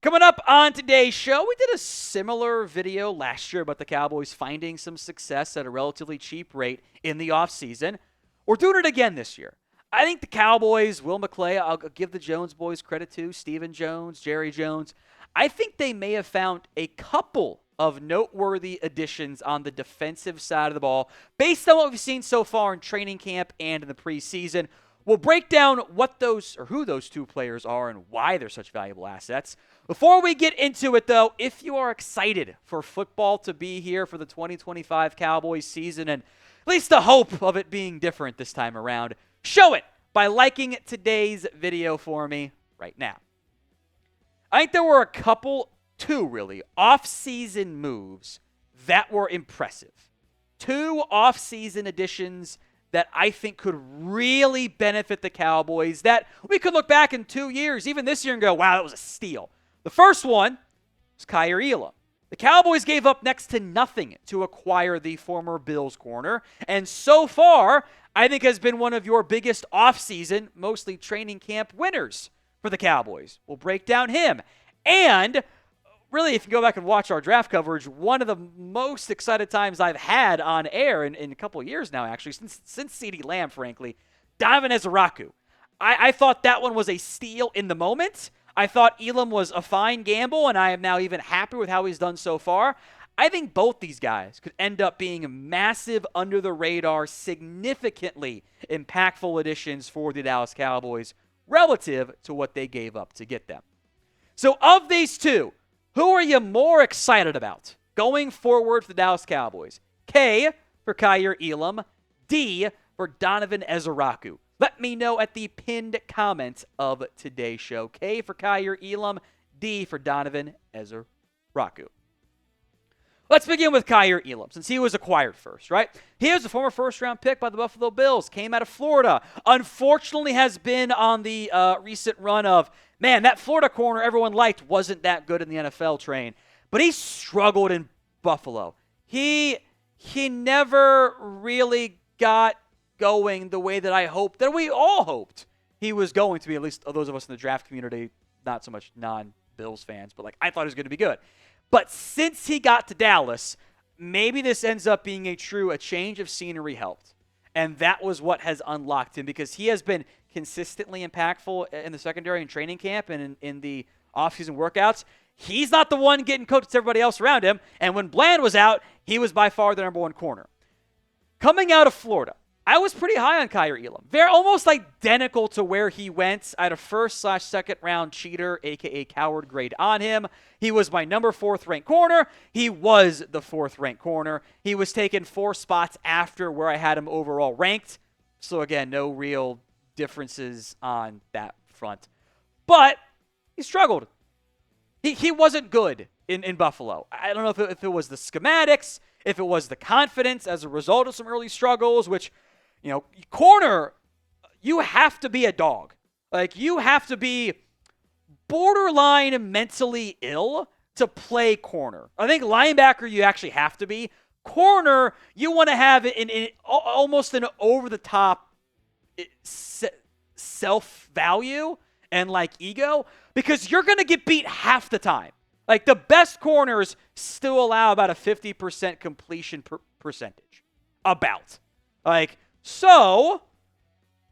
Coming up on today's show, we did a similar video last year about the Cowboys finding some success at a relatively cheap rate in the offseason. We're doing it again this year. I think the Cowboys, Will McClay, I'll give the Jones boys credit to, Stephen Jones, Jerry Jones. I think they may have found a couple of noteworthy additions on the defensive side of the ball based on what we've seen so far in training camp and in the preseason. We'll break down what those or who those two players are and why they're such valuable assets. Before we get into it, though, if you are excited for football to be here for the 2025 Cowboys season and at least the hope of it being different this time around, show it by liking today's video for me right now. I think there were two really, off-season moves that were impressive. Two off-season additions that I think could really benefit the Cowboys, that we could look back in 2 years, even this year, and go, wow, that was a steal. The first one was Kaiir Elam. The Cowboys gave up next to nothing to acquire the former Bills corner, and so far, I think has been one of your biggest offseason, mostly training camp winners for the Cowboys. We'll break down him. And really, if you go back and watch our draft coverage, one of the most excited times I've had on air in a couple of years now, actually, since CeeDee Lamb, frankly, Donovan Ezeiruaku. I thought that one was a steal in the moment. I thought Elam was a fine gamble, and I am now even happier with how he's done so far. I think both these guys could end up being massive, under-the-radar, significantly impactful additions for the Dallas Cowboys relative to what they gave up to get them. So of these two, who are you more excited about going forward for the Dallas Cowboys? K for Kaiir Elam, D for Donovan Ezeiruaku. Let me know at the pinned comment of today's show. K for Kaiir Elam, D for Donovan Ezeiruaku. Let's begin with Kaiir Elam, since he was acquired first, right? He was a former first-round pick by the Buffalo Bills, came out of Florida. Unfortunately has been on the recent run of, man, that Florida corner everyone liked wasn't that good in the NFL train. But he struggled in Buffalo. He never really got going the way that I hoped, that we all hoped he was going to be, at least those of us in the draft community, not so much non-Bills fans, but I thought he was going to be good. But since he got to Dallas, maybe this ends up being a change of scenery helped. And that was what has unlocked him, because he has been consistently impactful in the secondary and training camp and in the offseason workouts. He's not the one getting coached to everybody else around him. And when Bland was out, he was by far the number one corner. Coming out of Florida, I was pretty high on Kaiir Elam. They're almost identical to where he went. I had a first/second round cheater, a.k.a. coward grade on him. He was my number 4th ranked corner. He was the 4th ranked corner. He was taken 4 spots after where I had him overall ranked. So again, no real differences on that front. But he struggled. He wasn't good in Buffalo. I don't know if it was the schematics, if it was the confidence as a result of some early struggles, which, corner, you have to be a dog. You have to be borderline mentally ill to play corner. I think linebacker, you actually have to be. Corner, you want to have almost an over-the-top self-value and ego, because you're going to get beat half the time. The best corners still allow about a 50% completion percentage. About. So,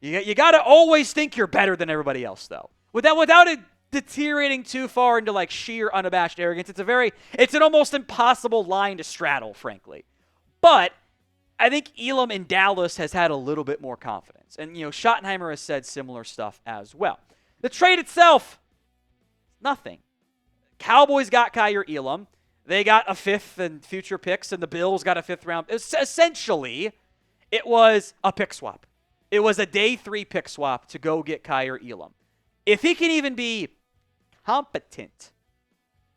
you got to always think you're better than everybody else, though. Without it deteriorating too far into sheer unabashed arrogance, it's an almost impossible line to straddle, frankly. But I think Elam in Dallas has had a little bit more confidence. And, Schottenheimer has said similar stuff as well. The trade itself, nothing. Cowboys got Kaiir Elam. They got a 5th and future picks, and the Bills got a 5th round. Essentially, it was a pick swap. It was a day 3 pick swap to go get Kaiir Elam. If he can even be competent,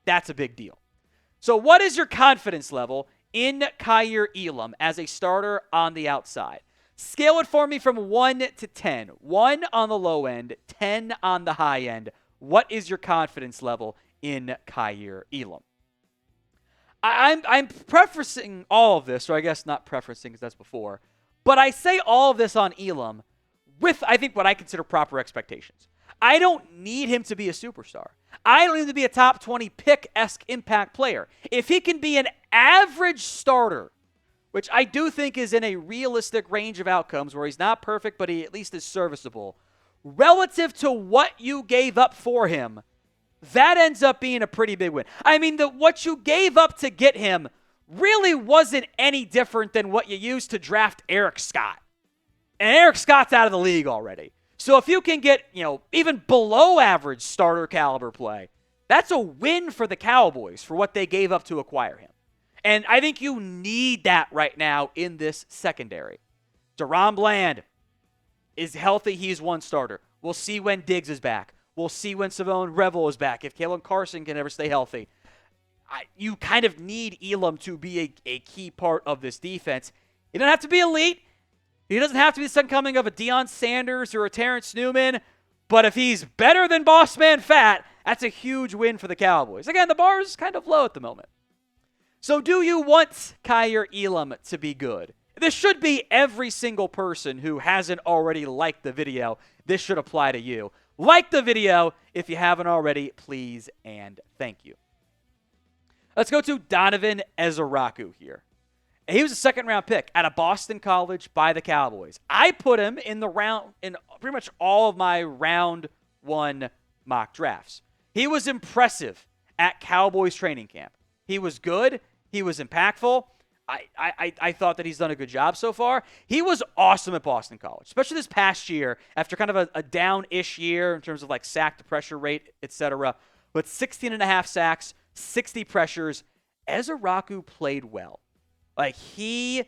that's a big deal. So what is your confidence level in Kaiir Elam as a starter on the outside? Scale it for me from 1 to 10. 1 on the low end, 10 on the high end. What is your confidence level in Kaiir Elam? I'm prefacing all of this, or I guess not prefacing because that's before, but I say all of this on Elam with, I think, what I consider proper expectations. I don't need him to be a superstar. I don't need to be a top 20 pick-esque impact player. If he can be an average starter, which I do think is in a realistic range of outcomes where he's not perfect, but he at least is serviceable, relative to what you gave up for him, that ends up being a pretty big win. I mean, what you gave up to get him really wasn't any different than what you used to draft Eric Scott. And Eric Scott's out of the league already. So if you can get, even below average starter caliber play, that's a win for the Cowboys for what they gave up to acquire him. And I think you need that right now in this secondary. DaRon Bland is healthy. He's one starter. We'll see when Diggs is back. We'll see when Savone Revel is back. If Kalen Carson can ever stay healthy. You kind of need Elam to be a key part of this defense. He doesn't have to be elite. He doesn't have to be the second coming of a Deion Sanders or a Terrence Newman. But if he's better than Boss Man Fat, that's a huge win for the Cowboys. Again, the bar is kind of low at the moment. So do you want Kaiir Elam to be good? This should be every single person who hasn't already liked the video. This should apply to you. Like the video if you haven't already, please and thank you. Let's go to Donovan Ezeiruaku here. He was a second-round pick out of Boston College by the Cowboys. I put him in pretty much all of my round one mock drafts. He was impressive at Cowboys training camp. He was good. He was impactful. I thought that he's done a good job so far. He was awesome at Boston College, especially this past year after kind of a down-ish year in terms of like sack to pressure rate, etc. With 16.5 sacks, 60 pressures, Ezeriuaku played well. Like, he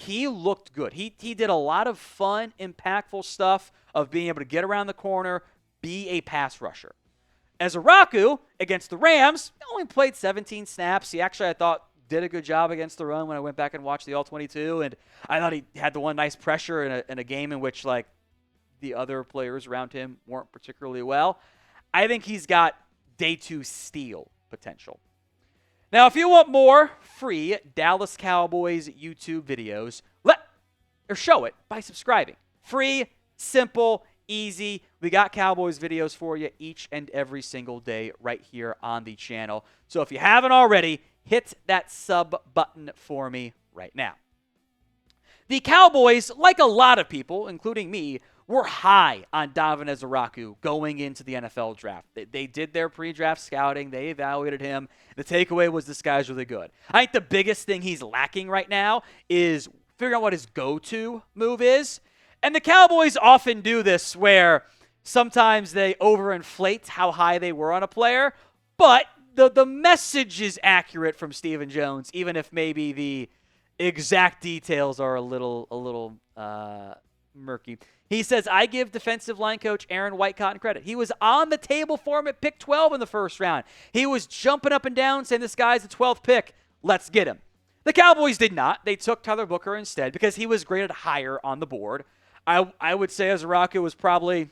looked good. He did a lot of fun, impactful stuff of being able to get around the corner, be a pass rusher. Ezeriuaku, against the Rams, only played 17 snaps. He actually, I thought, did a good job against the run when I went back and watched the All-22, and I thought he had the one nice pressure in a game in which, like, the other players around him weren't particularly well. I think he's got day two steal potential. Now, if you want more free Dallas Cowboys YouTube videos, show it by subscribing. Free, simple, easy. We got Cowboys videos for you each and every single day right here on the channel. So if you haven't already, hit that sub button for me right now. The Cowboys, like a lot of people, including me, were high on Donovan Ezeiruaku going into the NFL draft. They did their pre-draft scouting. They evaluated him. The takeaway was this guy's really good. I think the biggest thing he's lacking right now is figuring out what his go-to move is. And the Cowboys often do this where sometimes they overinflate how high they were on a player, but the message is accurate from Stephen Jones, even if maybe the exact details are a little murky. He says, I give defensive line coach Aaron Whitecotton credit. He was on the table for him at pick 12 in the first round. He was jumping up and down saying, this guy's the 12th pick. Let's get him. The Cowboys did not. They took Tyler Booker instead because he was graded higher on the board. I would say Ezeiruaku was probably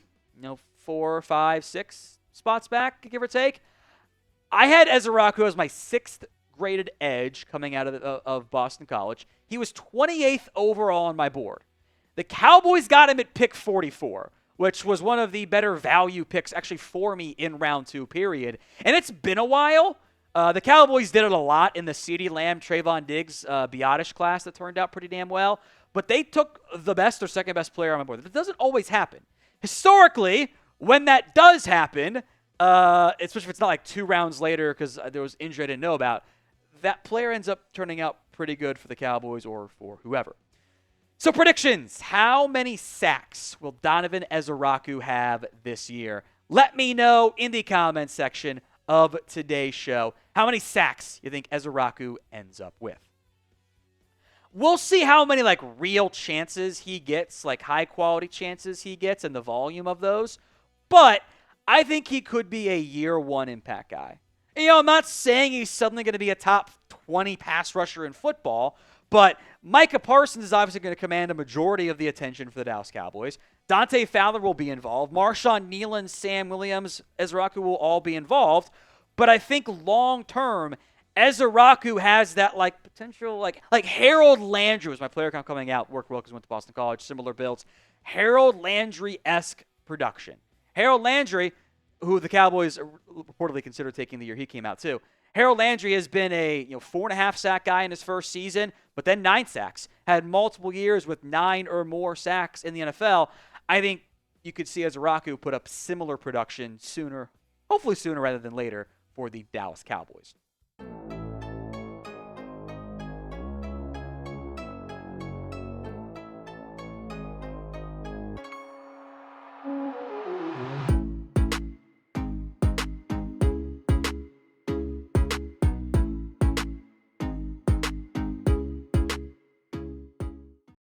4, 5, 6 spots back, give or take. I had Ezeiruaku as my 6th graded edge coming out of Boston College. He was 28th overall on my board. The Cowboys got him at pick 44, which was one of the better value picks actually for me in round 2, period. And it's been a while. The Cowboys did it a lot in the CeeDee Lamb, Trayvon Diggs, Biotish class that turned out pretty damn well. But they took the best or second best player on my board. That doesn't always happen. Historically, when that does happen, especially if it's not like 2 rounds later because there was injury I didn't know about, that player ends up turning out pretty good for the Cowboys or for whoever. So predictions. How many sacks will Donovan Ezeiruaku have this year? Let me know in the comments section of today's show how many sacks you think Ezeiruaku ends up with. We'll see how many real chances he gets, high quality chances he gets and the volume of those. But I think he could be a year 1 impact guy. I'm not saying he's suddenly going to be a top 20 pass rusher in football, but Micah Parsons is obviously going to command a majority of the attention for the Dallas Cowboys. Dante Fowler will be involved. Marshawn Nealon, Sam Williams, Ezeiruaku will all be involved. But I think long-term, Ezeiruaku has that potential, like Harold Landry was my player count coming out. Worked well because he went to Boston College, similar builds. Harold Landry-esque production. Harold Landry who the Cowboys reportedly considered taking the year he came out too. Harold Landry has been a 4.5 sack guy in his first season, but then 9 sacks. Had multiple years with 9 or more sacks in the NFL. I think you could see Ezeriuaku put up similar production sooner, hopefully sooner rather than later, for the Dallas Cowboys.